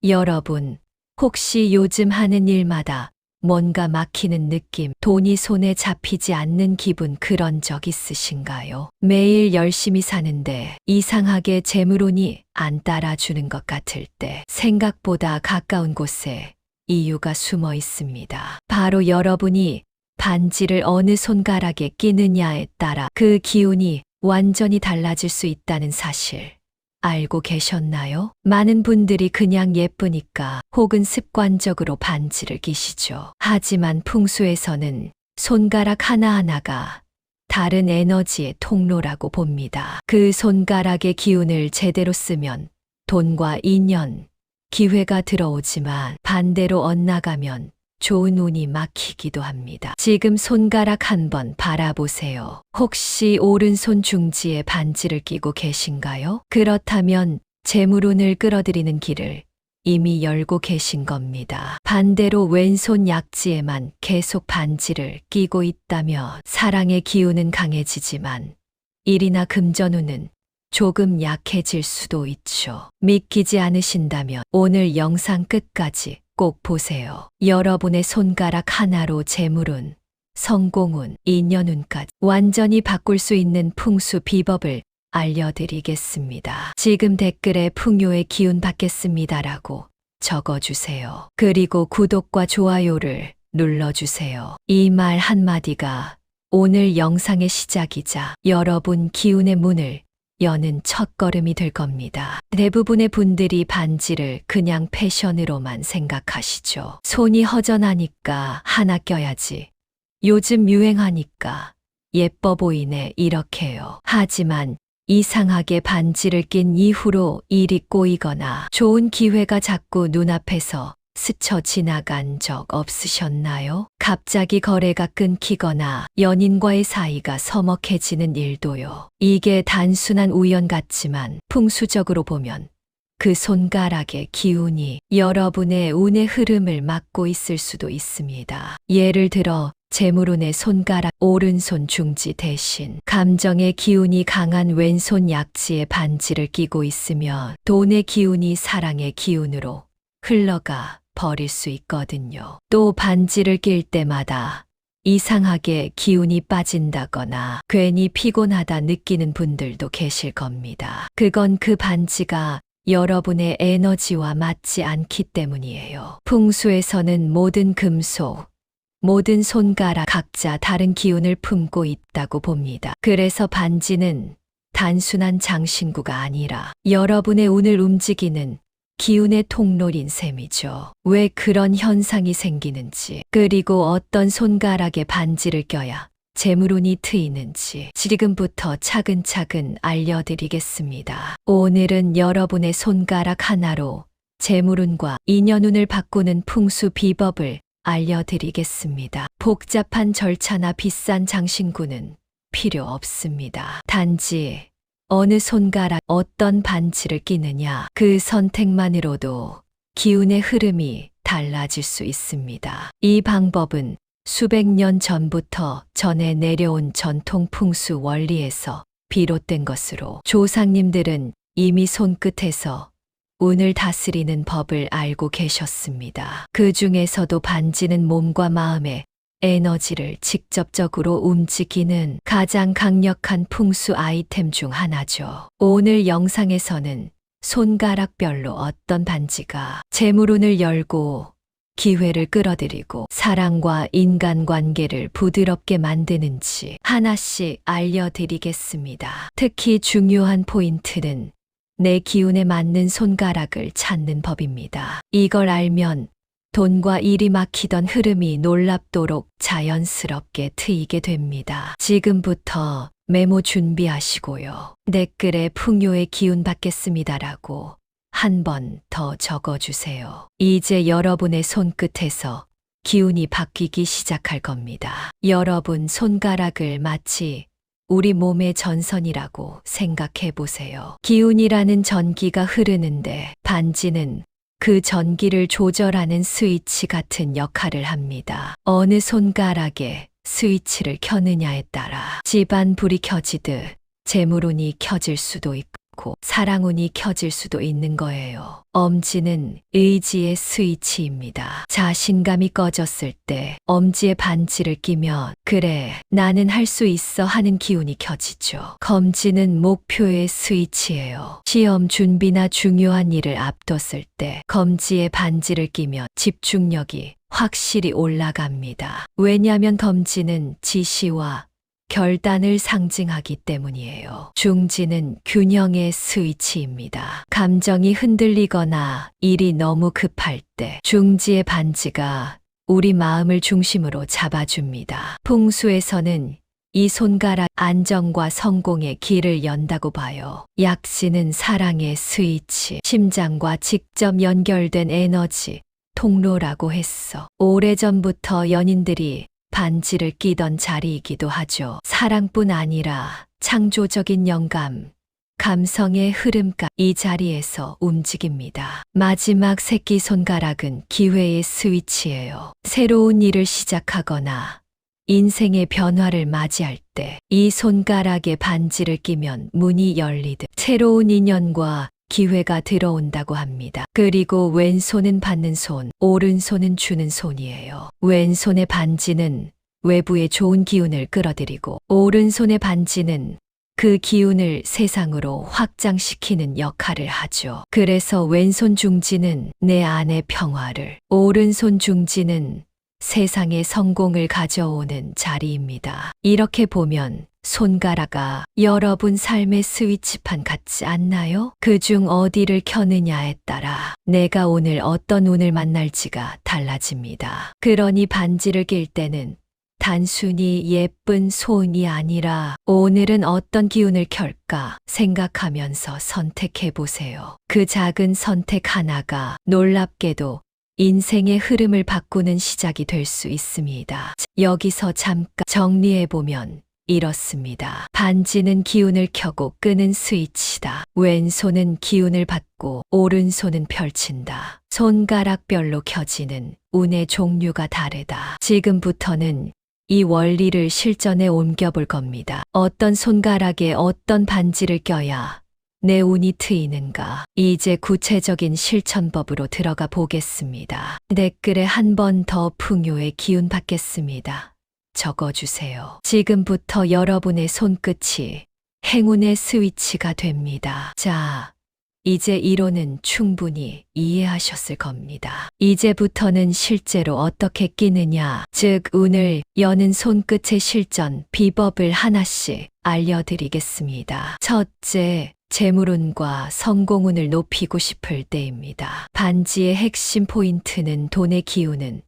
여러분, 혹시 요즘 하는 일마다 뭔가 막히는 느낌, 돈이 손에 잡히지 않는 기분 그런 적 있으신가요? 매일 열심히 사는데 이상하게 재물운이 안 따라주는 것 같을 때 생각보다 가까운 곳에 이유가 숨어 있습니다. 바로 여러분이 반지를 어느 손가락에 끼느냐에 따라 그 기운이 완전히 달라질 수 있다는 사실 알고 계셨나요? 많은 분들이 그냥 예쁘니까 혹은 습관적으로 반지를 끼시죠. 하지만 풍수에서는 손가락 하나하나가 다른 에너지의 통로라고 봅니다. 그 손가락의 기운을 제대로 쓰면 돈과 인연, 기회가 들어오지만 반대로 엇나가면 좋은 운이 막히기도 합니다. 지금 손가락 한번 바라보세요. 혹시 오른손 중지에 반지를 끼고 계신가요? 그렇다면 재물운을 끌어들이는 길을 이미 열고 계신 겁니다. 반대로 왼손 약지에만 계속 반지를 끼고 있다면 사랑의 기운은 강해지지만 일이나 금전운은 조금 약해질 수도 있죠. 믿기지 않으신다면 오늘 영상 끝까지 꼭 보세요. 여러분의 손가락 하나로 재물운, 성공운, 인연운까지 완전히 바꿀 수 있는 풍수 비법을 알려드리겠습니다. 지금 댓글에 풍요의 기운 받겠습니다라고 적어주세요. 그리고 구독과 좋아요를 눌러주세요. 이 말 한마디가 오늘 영상의 시작이자 여러분 기운의 문을 여는 첫걸음이 될 겁니다. 대부분의 분들이 반지를 그냥 패션으로만 생각하시죠. 손이 허전하니까 하나 껴야지. 요즘 유행하니까 예뻐 보이네 이렇게요. 하지만 이상하게 반지를 낀 이후로 일이 꼬이거나 좋은 기회가 자꾸 눈앞에서 스쳐 지나간 적 없으셨나요? 갑자기 거래가 끊기거나 연인과의 사이가 서먹해지는 일도요. 이게 단순한 우연 같지만 풍수적으로 보면 그 손가락의 기운이 여러분의 운의 흐름을 막고 있을 수도 있습니다. 예를 들어 재물운의 손가락 오른손 중지 대신 감정의 기운이 강한 왼손 약지에 반지를 끼고 있으면 돈의 기운이 사랑의 기운으로 흘러가 버릴 수 있거든요. 또 반지를 낄 때마다 이상하게 기운이 빠진다거나 괜히 피곤하다 느끼는 분들도 계실 겁니다. 그건 그 반지가 여러분의 에너지와 맞지 않기 때문이에요. 풍수에서는 모든 금속, 모든 손가락 각자 다른 기운을 품고 있다고 봅니다. 그래서 반지는 단순한 장신구가 아니라 여러분의 운을 움직이는 기운의 통로인 셈이죠. 왜 그런 현상이 생기는지, 그리고 어떤 손가락에 반지를 껴야 재물운이 트이는지 지금부터 차근차근 알려드리겠습니다. 오늘은 여러분의 손가락 하나로 재물운과 인연운을 바꾸는 풍수 비법을 알려드리겠습니다. 복잡한 절차나 비싼 장신구는 필요 없습니다. 단지 어느 손가락 어떤 반지를 끼느냐 그 선택만으로도 기운의 흐름이 달라질 수 있습니다. 이 방법은 수백 년 전부터 전해 내려온 전통 풍수 원리에서 비롯된 것으로 조상님들은 이미 손끝에서 운을 다스리는 법을 알고 계셨습니다. 그 중에서도 반지는 몸과 마음의 에너지를 직접적으로 움직이는 가장 강력한 풍수 아이템 중 하나죠. 오늘 영상에서는 손가락별로 어떤 반지가 재물운을 열고 기회를 끌어들이고 사랑과 인간관계를 부드럽게 만드는지 하나씩 알려드리겠습니다. 특히 중요한 포인트는 내 기운에 맞는 손가락을 찾는 법입니다. 이걸 알면 돈과 일이 막히던 흐름이 놀랍도록 자연스럽게 트이게 됩니다. 지금부터 메모 준비하시고요. 댓글에 풍요의 기운 받겠습니다라고 한 번 더 적어주세요. 이제 여러분의 손끝에서 기운이 바뀌기 시작할 겁니다. 여러분 손가락을 마치 우리 몸의 전선이라고 생각해 보세요. 기운이라는 전기가 흐르는데 반지는 그 전기를 조절하는 스위치 같은 역할을 합니다. 어느 손가락에 스위치를 켜느냐에 따라 집안 불이 켜지듯 재물운이 켜질 수도 있고 않고 사랑운이 켜질 수도 있는 거예요. 엄지는 의지의 스위치입니다. 자신감이 꺼졌을 때 엄지에 반지를 끼면 그래, 나는 할 수 있어 하는 기운이 켜지죠. 검지는 목표의 스위치예요. 시험 준비나 중요한 일을 앞뒀을 때 검지에 반지를 끼면 집중력이 확실히 올라갑니다. 왜냐하면 검지는 지시와 결단을 상징하기 때문이에요. 중지는 균형의 스위치입니다. 감정이 흔들리거나 일이 너무 급할 때 중지의 반지가 우리 마음을 중심으로 잡아줍니다. 풍수에서는 이 손가락 안정과 성공의 길을 연다고 봐요. 약지는 사랑의 스위치, 심장과 직접 연결된 에너지, 통로라고 했어. 오래전부터 연인들이 반지를 끼던 자리이기도 하죠. 사랑뿐 아니라 창조적인 영감, 감성의 흐름까지 이 자리에서 움직입니다. 마지막 새끼손가락은 기회의 스위치예요. 새로운 일을 시작하거나 인생의 변화를 맞이할 때 이 손가락에 반지를 끼면 문이 열리듯 새로운 인연과 기회가 들어온다고 합니다. 그리고 왼손은 받는 손, 오른손은 주는 손이에요. 왼손의 반지는 외부의 좋은 기운을 끌어들이고 오른손의 반지는 그 기운을 세상으로 확장시키는 역할을 하죠. 그래서 왼손 중지는 내 안의 평화를, 오른손 중지는 세상의 성공을 가져오는 자리입니다. 이렇게 보면 손가락아 여러분 삶의 스위치판 같지 않나요? 그중 어디를 켜느냐에 따라 내가 오늘 어떤 운을 만날지가 달라집니다. 그러니 반지를 낄 때는 단순히 예쁜 손이 아니라 오늘은 어떤 기운을 켤까 생각하면서 선택해 보세요. 그 작은 선택 하나가 놀랍게도 인생의 흐름을 바꾸는 시작이 될 수 있습니다. 여기서 잠깐 정리해 보면 이렇습니다. 반지는 기운을 켜고 끄는 스위치다. 왼손은 기운을 받고 오른손은 펼친다. 손가락별로 켜지는 운의 종류가 다르다. 지금부터는 이 원리를 실전에 옮겨볼 겁니다. 어떤 손가락에 어떤 반지를 껴야 내 운이 트이는가? 이제 구체적인 실천법으로 들어가 보겠습니다. 댓글에 한 번 더 풍요의 기운 받겠습니다. 적어주세요. 지금부터 여러분의 손끝이 행운의 스위치가 됩니다. 자, 이제 이론은 충분히 이해하셨을 겁니다. 이제부터는 실제로 어떻게 끼느냐, 즉 운을 여는 손끝의 실전 비법을 하나씩 알려드리겠습니다. 첫째, 재물운과 성공운을 높이고 싶을 때입니다. 반지의 핵심 포인트는 돈의 기운은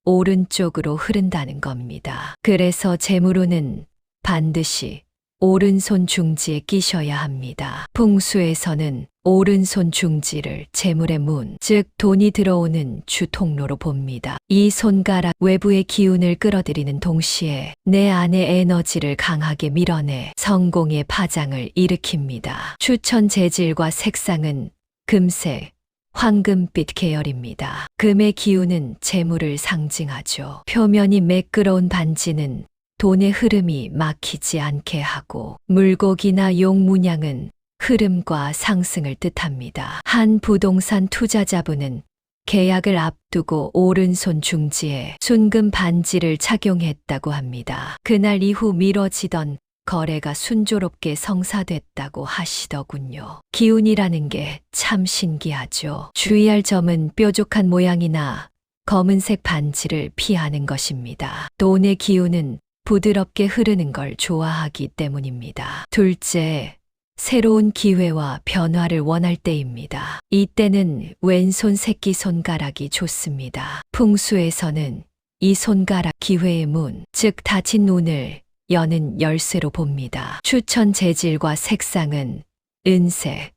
오른쪽으로 흐른다는 겁니다. 그래서 재물운은 반드시 오른손 중지에 끼셔야 합니다. 풍수에서는 오른손 중지를 재물의 문, 즉 돈이 들어오는 주 통로로 봅니다. 이 손가락 외부의 기운을 끌어들이는 동시에 내 안의 에너지를 강하게 밀어내 성공의 파장을 일으킵니다. 추천 재질과 색상은 금색, 황금빛 계열입니다. 금의 기운은 재물을 상징하죠. 표면이 매끄러운 반지는 돈의 흐름이 막히지 않게 하고, 물고기나 용 문양은 흐름과 상승을 뜻합니다. 한 부동산 투자자분은 계약을 앞두고 오른손 중지에 순금 반지를 착용했다고 합니다. 그날 이후 미뤄지던 거래가 순조롭게 성사됐다고 하시더군요. 기운이라는 게 참 신기하죠. 주의할 점은 뾰족한 모양이나 검은색 반지를 피하는 것입니다. 돈의 기운은 부드럽게 흐르는 걸 좋아하기 때문입니다. 둘째, 새로운 기회와 변화를 원할 때입니다. 이때는 왼손 새끼손가락이 좋습니다. 풍수에서는 이 손가락 기회의 문, 즉 닫힌 문을 여는 열쇠로 봅니다. 추천 재질과 색상은 은색,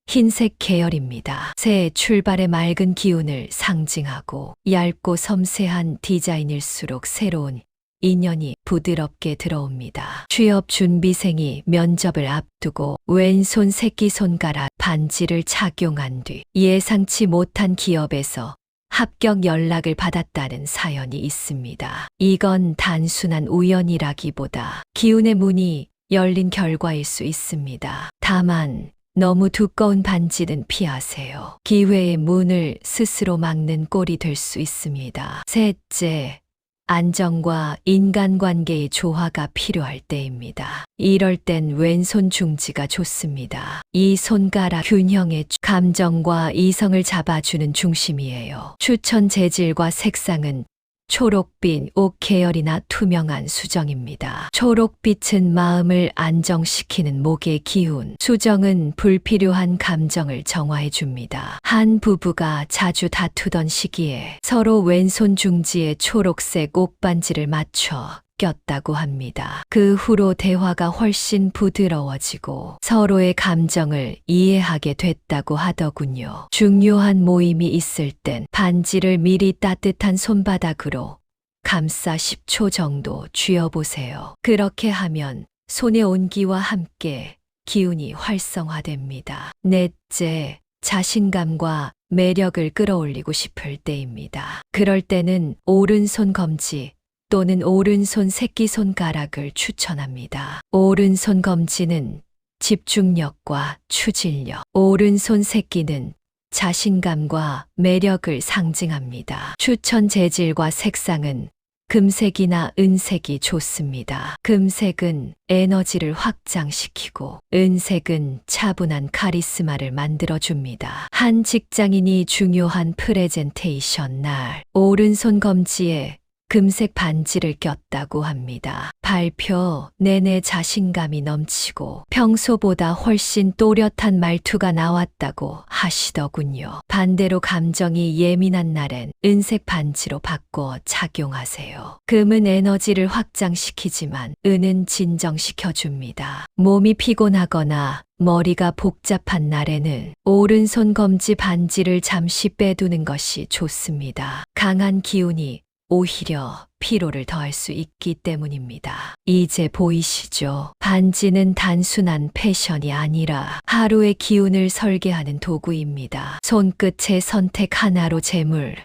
흰색 계열입니다. 새 출발의 맑은 기운을 상징하고 얇고 섬세한 디자인일수록 새로운 인연이 부드럽게 들어옵니다. 취업 준비생이 면접을 앞두고 왼손 새끼손가락 반지를 착용한 뒤 예상치 못한 기업에서 합격 연락을 받았다는 사연이 있습니다. 이건 단순한 우연이라기보다 기운의 문이 열린 결과일 수 있습니다. 다만 너무 두꺼운 반지는 피하세요. 기회의 문을 스스로 막는 꼴이 될 수 있습니다. 셋째, 안정과 인간관계의 조화가 필요할 때입니다. 이럴 땐 왼손 중지가 좋습니다. 이 손가락 균형의 감정과 이성을 잡아주는 중심이에요. 추천 재질과 색상은 초록빛, 옥 계열이나 투명한 수정입니다. 초록빛은 마음을 안정시키는 목의 기운, 수정은 불필요한 감정을 정화해 줍니다. 한 부부가 자주 다투던 시기에 서로 왼손 중지에 초록색 옥반지를 맞춰 꼈다고 합니다. 그 후로 대화가 훨씬 부드러워지고 서로의 감정을 이해하게 됐다고 하더군요. 중요한 모임이 있을 땐 반지를 미리 따뜻한 손바닥으로 감싸 10초 정도 쥐어보세요. 그렇게 하면 손의 온기와 함께 기운이 활성화됩니다. 넷째, 자신감과 매력을 끌어올리고 싶을 때입니다. 그럴 때는 오른손 검지 또는 오른손 새끼손가락을 추천합니다. 오른손 검지는 집중력과 추진력, 오른손 새끼는 자신감과 매력을 상징합니다. 추천 재질과 색상은 금색이나 은색이 좋습니다. 금색은 에너지를 확장시키고 은색은 차분한 카리스마를 만들어줍니다. 한 직장인이 중요한 프레젠테이션 날 오른손 검지에 금색 반지를 꼈다고 합니다. 발표 내내 자신감이 넘치고 평소보다 훨씬 또렷한 말투가 나왔다고 하시더군요. 반대로 감정이 예민한 날엔 은색 반지로 바꿔 착용하세요. 금은 에너지를 확장시키지만 은은 진정시켜줍니다. 몸이 피곤하거나 머리가 복잡한 날에는 오른손 검지 반지를 잠시 빼두는 것이 좋습니다. 강한 기운이 오히려 피로를 더할 수 있기 때문입니다. 이제 보이시죠? 반지는 단순한 패션이 아니라 하루의 기운을 설계하는 도구입니다. 손끝의 선택 하나로 재물,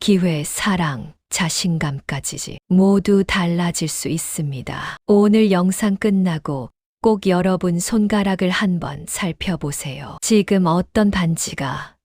기회, 사랑, 자신감까지 모두 달라질 수 있습니다. 오늘 영상 끝나고 꼭 여러분 손가락을 한번 살펴보세요. 지금 어떤 반지가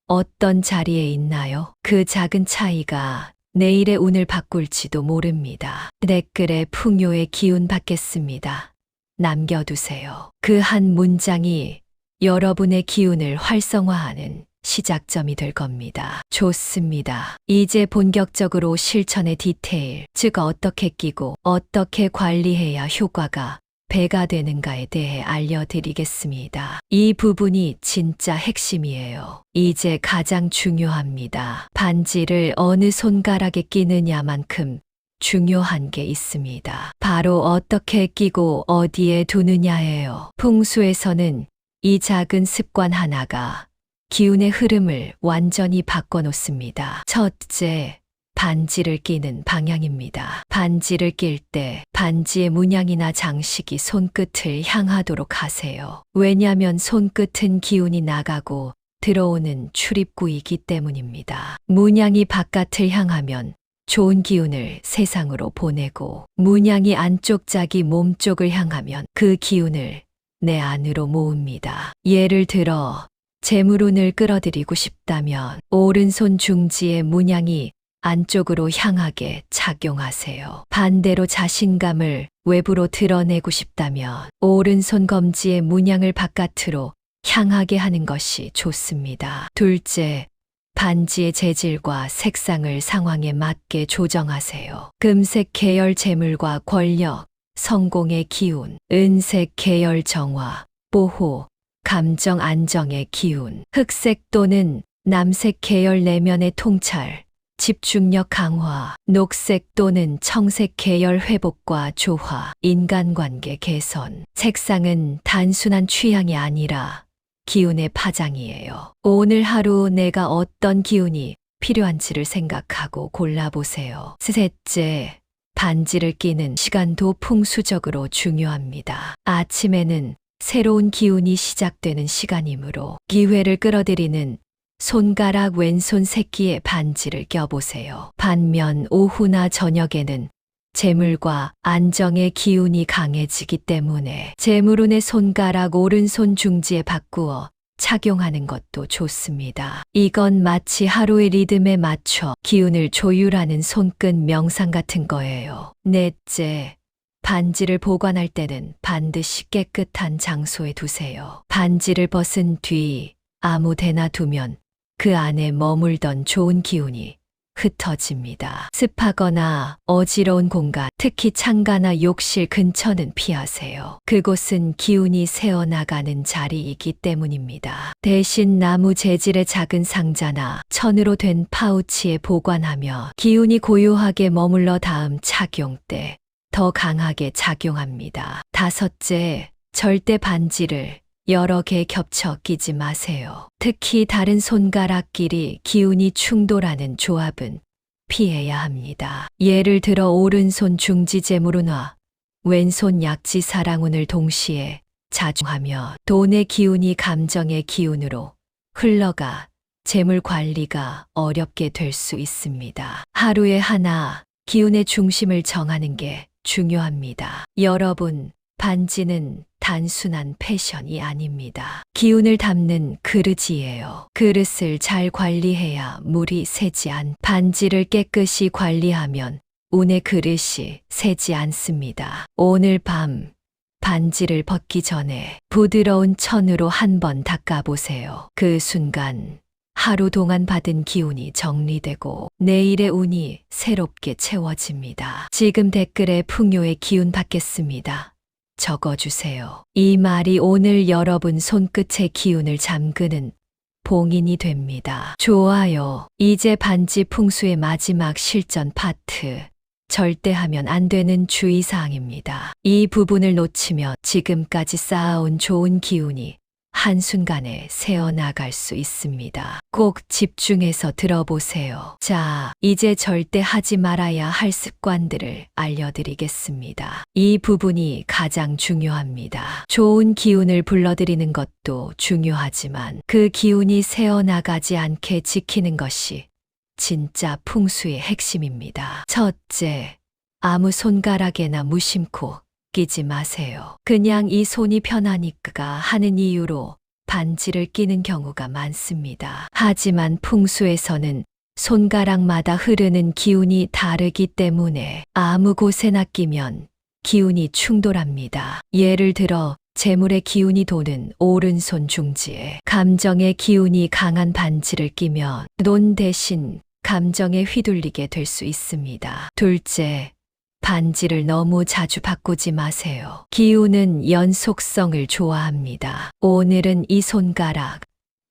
어떤 자리에 있나요? 그 작은 차이가 내일의 운을 바꿀지도 모릅니다. 댓글에 풍요의 기운 받겠습니다. 남겨두세요. 그 한 문장이 여러분의 기운을 활성화하는 시작점이 될 겁니다. 좋습니다. 이제 본격적으로 실천의 디테일, 즉 어떻게 끼고 어떻게 관리해야 효과가 배가 되는가에 대해 알려드리겠습니다. 이 부분이 진짜 핵심이에요. 이제 가장 중요합니다. 반지를 어느 손가락에 끼느냐만큼 중요한 게 있습니다. 바로 어떻게 끼고 어디에 두느냐예요. 풍수에서는 이 작은 습관 하나가 기운의 흐름을 완전히 바꿔놓습니다. 첫째, 반지를 끼는 방향입니다. 반지를 낄 때 반지의 문양이나 장식이 손끝을 향하도록 하세요. 왜냐하면 손끝은 기운이 나가고 들어오는 출입구이기 때문입니다. 문양이 바깥을 향하면 좋은 기운을 세상으로 보내고 문양이 안쪽 자기 몸 쪽을 향하면 그 기운을 내 안으로 모읍니다. 예를 들어 재물운을 끌어들이고 싶다면 오른손 중지의 문양이 안쪽으로 향하게 착용하세요. 반대로 자신감을 외부로 드러내고 싶다면 오른손 검지의 문양을 바깥으로 향하게 하는 것이 좋습니다. 둘째, 반지의 재질과 색상을 상황에 맞게 조정하세요. 금색 계열 재물과 권력, 성공의 기운, 은색 계열 정화, 보호, 감정 안정의 기운, 흑색 또는 남색 계열 내면의 통찰, 집중력 강화, 녹색 또는 청색 계열 회복과 조화, 인간관계 개선. 색상은 단순한 취향이 아니라 기운의 파장이에요. 오늘 하루 내가 어떤 기운이 필요한지를 생각하고 골라보세요. 셋째, 반지를 끼는 시간도 풍수적으로 중요합니다. 아침에는 새로운 기운이 시작되는 시간이므로 기회를 끌어들이는 손가락 왼손 새끼에 반지를 껴보세요. 반면 오후나 저녁에는 재물과 안정의 기운이 강해지기 때문에 재물운의 손가락 오른손 중지에 바꾸어 착용하는 것도 좋습니다. 이건 마치 하루의 리듬에 맞춰 기운을 조율하는 손끝 명상 같은 거예요. 넷째, 반지를 보관할 때는 반드시 깨끗한 장소에 두세요. 반지를 벗은 뒤 아무 데나 두면 그 안에 머물던 좋은 기운이 흩어집니다. 습하거나 어지러운 공간, 특히 창가나 욕실 근처는 피하세요. 그곳은 기운이 새어나가는 자리이기 때문입니다. 대신 나무 재질의 작은 상자나 천으로 된 파우치에 보관하며 기운이 고요하게 머물러 다음 착용 때 더 강하게 작용합니다. 다섯째, 절대 반지를 여러 개 겹쳐 끼지 마세요. 특히 다른 손가락끼리 기운이 충돌하는 조합은 피해야 합니다. 예를 들어 오른손 중지재물운과 왼손 약지사랑운을 동시에 자주하며 돈의 기운이 감정의 기운으로 흘러가 재물 관리가 어렵게 될 수 있습니다. 하루에 하나 기운의 중심을 정하는 게 중요합니다. 여러분, 반지는 단순한 패션이 아닙니다. 기운을 담는 그릇이에요. 그릇을 잘 관리해야 물이 새지 않. 반지를 깨끗이 관리하면 운의 그릇이 새지 않습니다. 오늘 밤 반지를 벗기 전에 부드러운 천으로 한번 닦아보세요. 그 순간 하루 동안 받은 기운이 정리되고 내일의 운이 새롭게 채워집니다. 지금 댓글에 풍요의 기운 받겠습니다. 적어주세요. 이 말이 오늘 여러분 손끝의 기운을 잠그는 봉인이 됩니다. 좋아요. 이제 반지 풍수의 마지막 실전 파트. 절대 하면 안 되는 주의사항입니다. 이 부분을 놓치면 지금까지 쌓아온 좋은 기운이 한순간에 새어나갈 수 있습니다. 꼭 집중해서 들어보세요. 자, 이제 절대 하지 말아야 할 습관들을 알려드리겠습니다. 이 부분이 가장 중요합니다. 좋은 기운을 불러들이는 것도 중요하지만 그 기운이 새어나가지 않게 지키는 것이 진짜 풍수의 핵심입니다. 첫째, 아무 손가락에나 무심코 끼지 마세요. 그냥 이 손이 편하니까 하는 이유로 반지를 끼는 경우가 많습니다. 하지만 풍수에서는 손가락마다 흐르는 기운이 다르기 때문에 아무 곳에나 끼면 기운이 충돌합니다. 예를 들어 재물의 기운이 도는 오른손 중지에 감정의 기운이 강한 반지를 끼면 돈 대신 감정에 휘둘리게 될 수 있습니다. 둘째, 반지를 너무 자주 바꾸지 마세요. 기운은 연속성을 좋아합니다. 오늘은 이 손가락,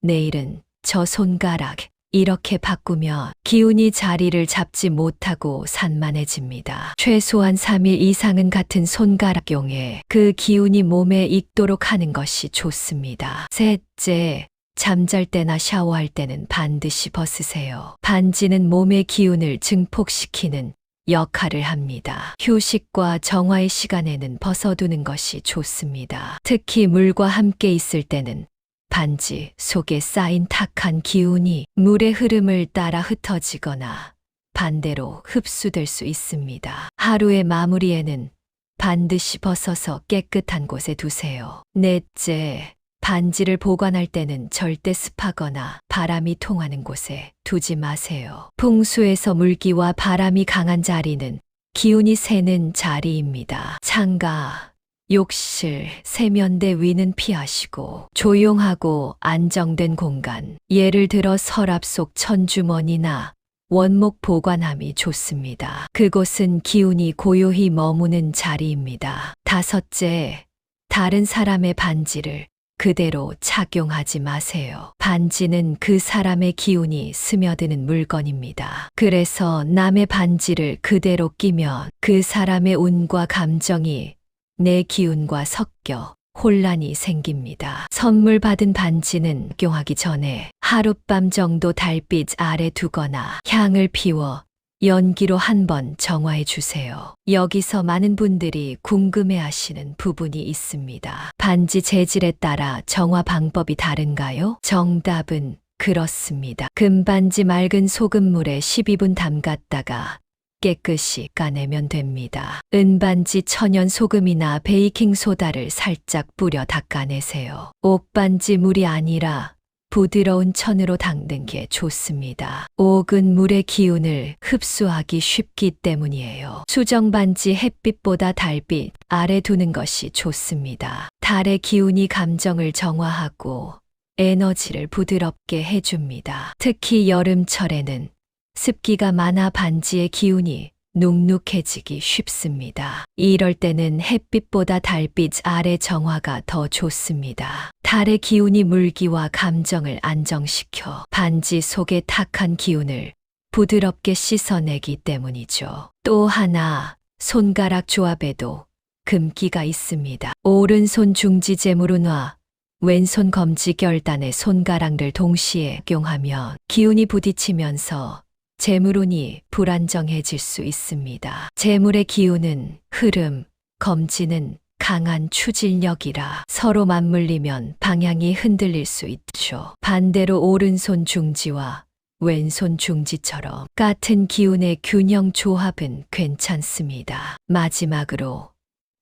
내일은 저 손가락, 이렇게 바꾸며 기운이 자리를 잡지 못하고 산만해집니다. 최소한 3일 이상은 같은 손가락용에 그 기운이 몸에 익도록 하는 것이 좋습니다. 셋째, 잠잘 때나 샤워할 때는 반드시 벗으세요. 반지는 몸의 기운을 증폭시키는 역할을 합니다. 휴식과 정화의 시간에는 벗어두는 것이 좋습니다. 특히 물과 함께 있을 때는 반지 속에 쌓인 탁한 기운이 물의 흐름을 따라 흩어지거나 반대로 흡수될 수 있습니다. 하루의 마무리에는 반드시 벗어서 깨끗한 곳에 두세요. 넷째, 반지를 보관할 때는 절대 습하거나 바람이 통하는 곳에 두지 마세요. 풍수에서 물기와 바람이 강한 자리는 기운이 새는 자리입니다. 창가, 욕실, 세면대 위는 피하시고 조용하고 안정된 공간, 예를 들어 서랍 속 천주머니나 원목 보관함이 좋습니다. 그곳은 기운이 고요히 머무는 자리입니다. 다섯째, 다른 사람의 반지를 그대로 착용하지 마세요. 반지는 그 사람의 기운이 스며드는 물건입니다. 그래서 남의 반지를 그대로 끼면 그 사람의 운과 감정이 내 기운과 섞여 혼란이 생깁니다. 선물 받은 반지는 착용하기 전에 하룻밤 정도 달빛 아래 두거나 향을 피워 연기로 한번 정화해 주세요. 여기서 많은 분들이 궁금해 하시는 부분이 있습니다. 반지 재질에 따라 정화 방법이 다른가요? 정답은 그렇습니다. 금반지 맑은 소금물에 12분 담갔다가 깨끗이 까내면 됩니다. 은반지 천연 소금이나 베이킹소다를 살짝 뿌려 닦아내세요. 옥반지 물이 아니라 부드러운 천으로 닦는 게 좋습니다. 옥은 물의 기운을 흡수하기 쉽기 때문이에요. 수정반지 햇빛보다 달빛 아래 두는 것이 좋습니다. 달의 기운이 감정을 정화하고 에너지를 부드럽게 해줍니다. 특히 여름철에는 습기가 많아 반지의 기운이 눅눅해지기 쉽습니다. 이럴 때는 햇빛보다 달빛 아래 정화가 더 좋습니다. 달의 기운이 물기와 감정을 안정시켜 반지 속의 탁한 기운을 부드럽게 씻어내기 때문이죠. 또 하나, 손가락 조합에도 금기가 있습니다. 오른손 중지 재물운화, 왼손 검지 결단의 손가락을 동시에 경하면 기운이 부딪히면서 재물운이 불안정해질 수 있습니다. 재물의 기운은 흐름, 검지는 강한 추진력이라 서로 맞물리면 방향이 흔들릴 수 있죠. 반대로 오른손 중지와 왼손 중지처럼 같은 기운의 균형 조합은 괜찮습니다. 마지막으로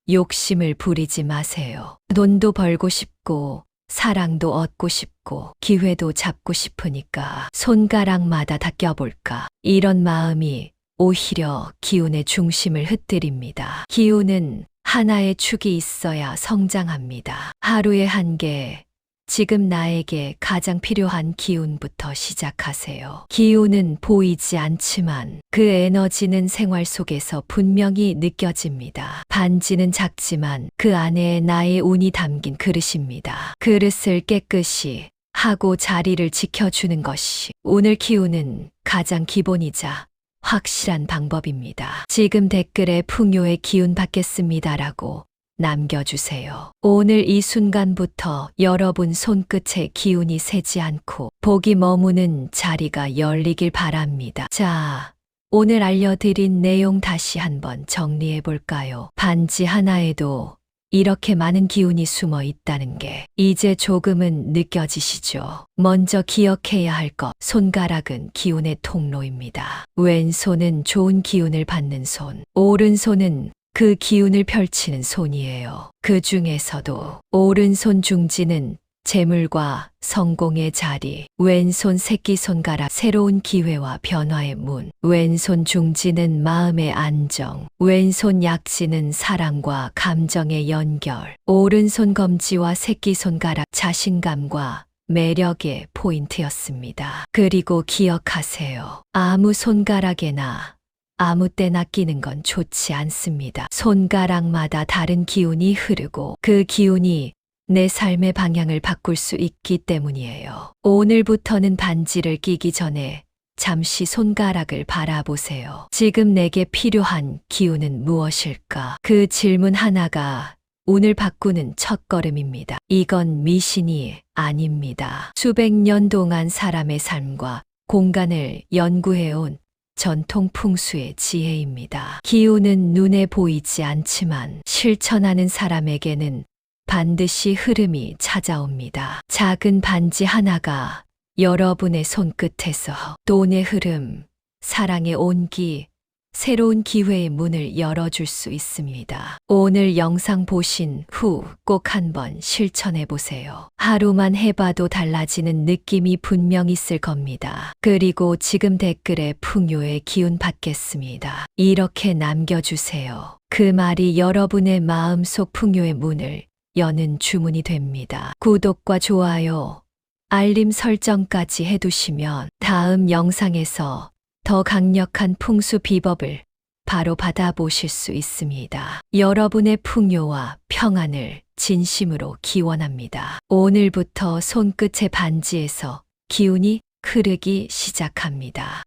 욕심을 부리지 마세요. 돈도 벌고 싶고 사랑도 얻고 싶고 기회도 잡고 싶으니까 손가락마다 다 껴볼까. 이런 마음이 오히려 기운의 중심을 흩뜨립니다. 기운은 하나의 축이 있어야 성장합니다. 하루에 한 개, 지금 나에게 가장 필요한 기운부터 시작하세요. 기운은 보이지 않지만 그 에너지는 생활 속에서 분명히 느껴집니다. 반지는 작지만 그 안에 나의 운이 담긴 그릇입니다. 그릇을 깨끗이 하고 자리를 지켜주는 것이 운을 키우는 가장 기본이자 확실한 방법입니다. 지금 댓글에 풍요의 기운 받겠습니다라고 남겨주세요. 오늘 이 순간부터 여러분 손끝에 기운이 새지 않고 복이 머무는 자리가 열리길 바랍니다. 자, 오늘 알려드린 내용 다시 한번 정리해 볼까요? 반지 하나에도 이렇게 많은 기운이 숨어 있다는 게 이제 조금은 느껴지시죠? 먼저 기억해야 할 것, 손가락은 기운의 통로입니다. 왼손은 좋은 기운을 받는 손, 오른손은 그 기운을 펼치는 손이에요. 그 중에서도 오른손 중지는 재물과 성공의 자리, 왼손 새끼손가락 새로운 기회와 변화의 문, 왼손 중지는 마음의 안정, 왼손 약지는 사랑과 감정의 연결, 오른손 검지와 새끼손가락 자신감과 매력의 포인트였습니다. 그리고 기억하세요. 아무 손가락에나 아무 때나 끼는 건 좋지 않습니다. 손가락마다 다른 기운이 흐르고 그 기운이 내 삶의 방향을 바꿀 수 있기 때문이에요. 오늘부터는 반지를 끼기 전에 잠시 손가락을 바라보세요. 지금 내게 필요한 기운은 무엇일까? 그 질문 하나가 운을 바꾸는 첫걸음입니다. 이건 미신이 아닙니다. 수백 년 동안 사람의 삶과 공간을 연구해온 전통 풍수의 지혜입니다. 기운은 눈에 보이지 않지만 실천하는 사람에게는 반드시 흐름이 찾아옵니다. 작은 반지 하나가 여러분의 손끝에서 돈의 흐름, 사랑의 온기, 새로운 기회의 문을 열어줄 수 있습니다. 오늘 영상 보신 후 꼭 한번 실천해 보세요. 하루만 해봐도 달라지는 느낌이 분명 있을 겁니다. 그리고 지금 댓글에 풍요의 기운 받겠습니다. 이렇게 남겨주세요. 그 말이 여러분의 마음속 풍요의 문을 여는 주문이 됩니다. 구독과 좋아요, 알림 설정까지 해두시면 다음 영상에서 더 강력한 풍수 비법을 바로 받아보실 수 있습니다. 여러분의 풍요와 평안을 진심으로 기원합니다. 오늘부터 손끝의 반지에서 기운이 흐르기 시작합니다.